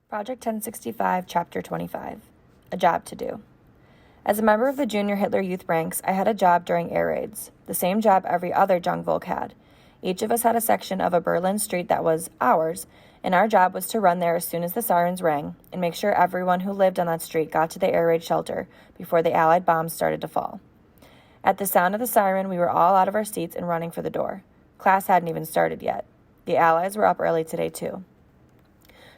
Project 1065, Chapter 25. A Job to Do. As a member of the junior Hitler Youth ranks, I had a job during air raids, the same job every other Jungvolk had. Each of us had a section of a Berlin street that was ours, and our job was to run there as soon as the sirens rang and make sure everyone who lived on that street got to the air raid shelter before the Allied bombs started to fall. At the sound of the siren, we were all out of our seats and running for the door. Class hadn't even started yet. The Allies were up early today, too.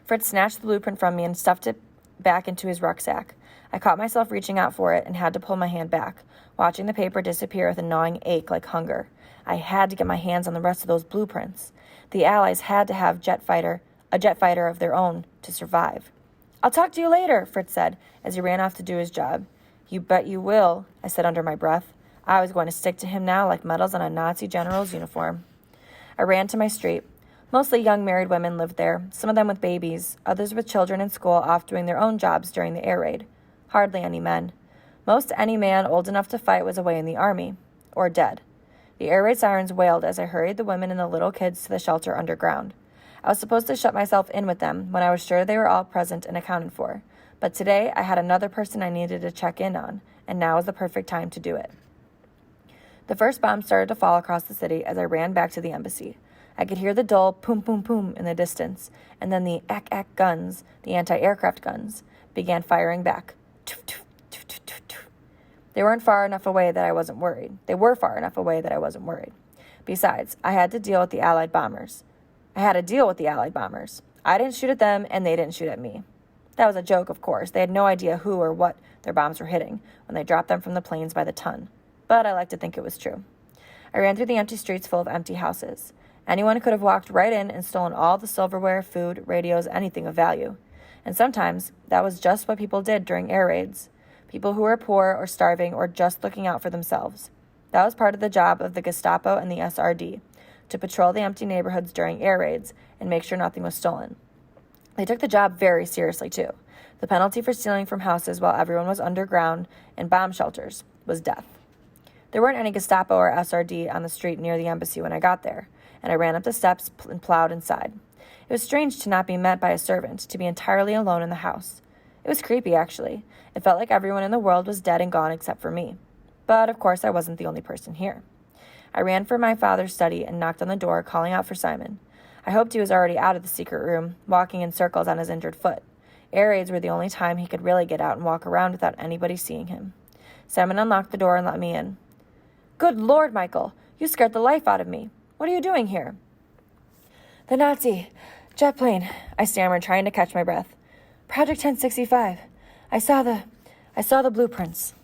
Fritz snatched the blueprint from me and stuffed it back into his rucksack. I caught myself reaching out for it and had to pull my hand back, watching the paper disappear with a gnawing ache like hunger. I had to get my hands on the rest of those blueprints. The Allies had to have a jet fighter of their own to survive. "I'll talk to you later," Fritz said as he ran off to do his job. "You bet you will," I said under my breath. I was going to stick to him now like medals on a Nazi general's uniform. I ran to my street. Mostly young married women lived there, some of them with babies, others with children in school off doing their own jobs during the air raid. Hardly any men. Most any man old enough to fight was away in the army, or dead. The air raid sirens wailed as I hurried the women and the little kids to the shelter underground. I was supposed to shut myself in with them when I was sure they were all present and accounted for, but today I had another person I needed to check in on, and now was the perfect time to do it. The first bomb started to fall across the city as I ran back to the embassy. I could hear the dull poom poom poom in the distance, and then the ack guns, the anti-aircraft guns, began firing back. Toof, toof, toof, toof, toof, toof. They were far enough away that I wasn't worried. Besides, I had to deal with the Allied bombers. I didn't shoot at them, and they didn't shoot at me. That was a joke, of course. They had no idea who or what their bombs were hitting when they dropped them from the planes by the ton. But I like to think it was true. I ran through the empty streets full of empty houses. Anyone could have walked right in and stolen all the silverware, food, radios, anything of value. And sometimes that was just what people did during air raids. People who were poor or starving or just looking out for themselves. That was part of the job of the Gestapo and the SRD, to patrol the empty neighborhoods during air raids and make sure nothing was stolen. They took the job very seriously, too. The penalty for stealing from houses while everyone was underground in bomb shelters was death. There weren't any Gestapo or SRD on the street near the embassy when I got there, and I ran up the steps and plowed inside. It was strange to not be met by a servant, to be entirely alone in the house. It was creepy, actually. It felt like everyone in the world was dead and gone except for me. But, of course, I wasn't the only person here. I ran for my father's study and knocked on the door, calling out for Simon. I hoped he was already out of the secret room, walking in circles on his injured foot. Air raids were the only time he could really get out and walk around without anybody seeing him. Simon unlocked the door and let me in. "Good Lord, Michael! You scared the life out of me. What are you doing here?" "The Nazi jet plane," I stammered, trying to catch my breath. "Project 1065. I saw the blueprints."